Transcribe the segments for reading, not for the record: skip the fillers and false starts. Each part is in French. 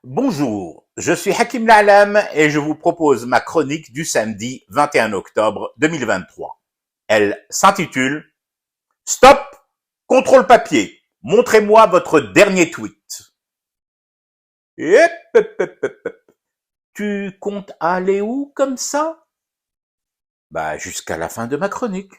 Bonjour, je suis Hakim La'alam et je vous propose ma chronique du samedi 21 octobre 2023. Elle s'intitule « Stop, contrôle papier, montrez-moi votre dernier tweet ». Tu comptes aller où comme ça? Jusqu'à la fin de ma chronique.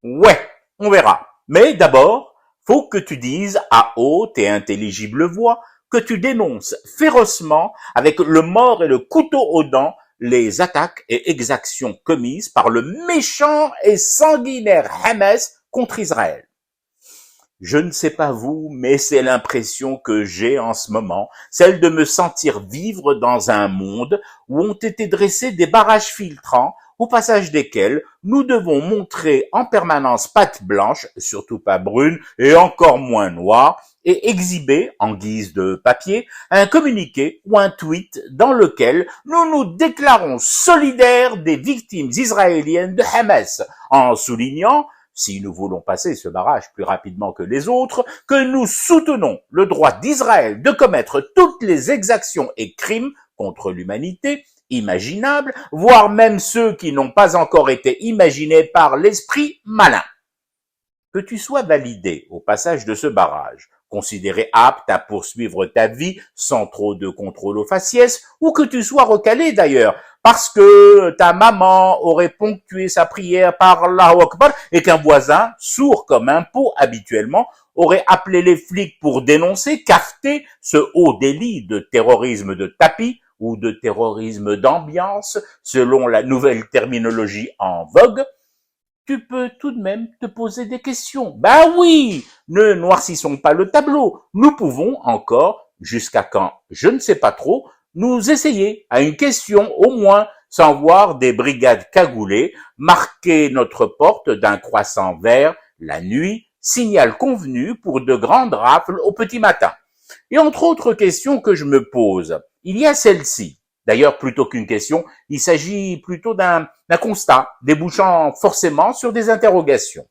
Ouais, on verra. Mais d'abord, faut que tu dises à haute et intelligible voix que tu dénonces férocement, avec le mors et le couteau aux dents, les attaques et exactions commises par le méchant et sanguinaire Hamas contre Israël. Je ne sais pas vous, mais c'est l'impression que j'ai en ce moment, celle de me sentir vivre dans un monde où ont été dressés des barrages filtrants, au passage desquels nous devons montrer en permanence patte blanche, surtout pas brune et encore moins noire, et exhiber, en guise de papier, un communiqué ou un tweet dans lequel nous nous déclarons solidaires des victimes israéliennes de Hamas, en soulignant, si nous voulons passer ce barrage plus rapidement que les autres, que nous soutenons le droit d'Israël de commettre toutes les exactions et crimes contre l'humanité imaginables, voire même ceux qui n'ont pas encore été imaginés par l'esprit malin. Que tu sois validé au passage de ce barrage, considéré apte à poursuivre ta vie sans trop de contrôle aux faciès, ou que tu sois recalé d'ailleurs, parce que ta maman aurait ponctué sa prière par Allahu Akbar et qu'un voisin, sourd comme un pot habituellement, aurait appelé les flics pour dénoncer, cafeter ce haut délit de terrorisme de tapis ou de terrorisme d'ambiance, selon la nouvelle terminologie en vogue, tu peux tout de même te poser des questions. Oui, ne noircissons pas le tableau. Nous pouvons encore, jusqu'à quand, je ne sais pas trop, nous essayer à une question au moins, sans voir des brigades cagoulées marquer notre porte d'un croissant vert la nuit, signal convenu pour de grandes rafles au petit matin. Et entre autres questions que je me pose, il y a celle-ci. D'ailleurs, plutôt qu'une question, il s'agit plutôt d'un constat, débouchant forcément sur des interrogations.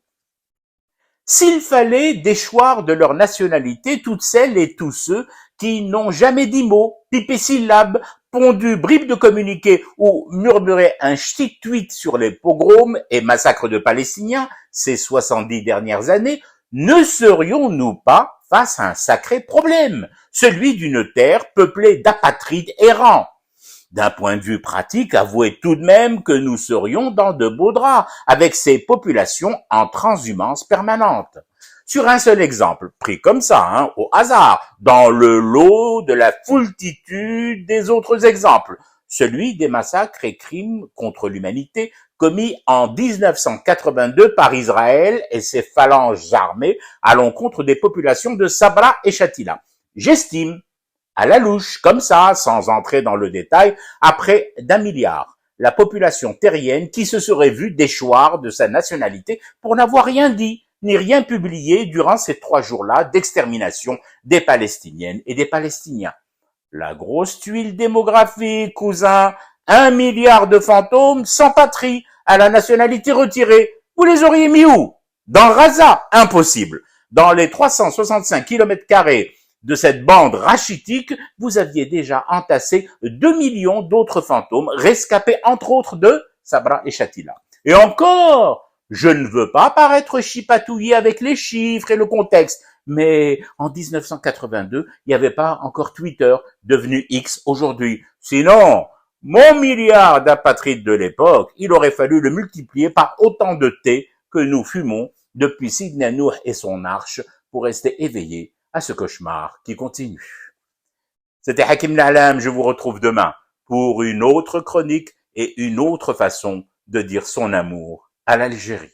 S'il fallait déchoir de leur nationalité toutes celles et tous ceux qui n'ont jamais dit mot, pipé syllabes, pondu bribes de communiqué ou murmuré un ch'ti tweet sur les pogroms et massacres de Palestiniens ces 70 dernières années, ne serions-nous pas face à un sacré problème, celui d'une terre peuplée d'apatrides errants? D'un point de vue pratique, avouez tout de même que nous serions dans de beaux draps, avec ces populations en transhumance permanente. Sur un seul exemple, pris comme ça, au hasard, dans le lot de la foultitude des autres exemples, celui des massacres et crimes contre l'humanité commis en 1982 par Israël et ses phalanges armées à l'encontre des populations de Sabra et Shatila. J'estime, à la louche, comme ça, sans entrer dans le détail, à près d'1 milliard, la population terrienne qui se serait vue déchoir de sa nationalité pour n'avoir rien dit, ni rien publié durant ces 3 jours-là d'extermination des Palestiniennes et des Palestiniens. La grosse tuile démographique, cousin, 1 milliard de fantômes sans patrie, à la nationalité retirée. Vous les auriez mis où? Dans Gaza? Impossible. Dans les 365 km² de cette bande rachitique, vous aviez déjà entassé 2 millions d'autres fantômes, rescapés entre autres de Sabra et Shatila. Et encore, je ne veux pas paraître chipatouillé avec les chiffres et le contexte, mais en 1982, il n'y avait pas encore Twitter, devenu X aujourd'hui. Sinon, mon milliard d'apatrides de l'époque, il aurait fallu le multiplier par autant de thé que nous fumons depuis Sidney Nour et son arche pour rester éveillés à ce cauchemar qui continue. C'était Hakim La'alam, je vous retrouve demain pour une autre chronique et une autre façon de dire son amour à l'Algérie.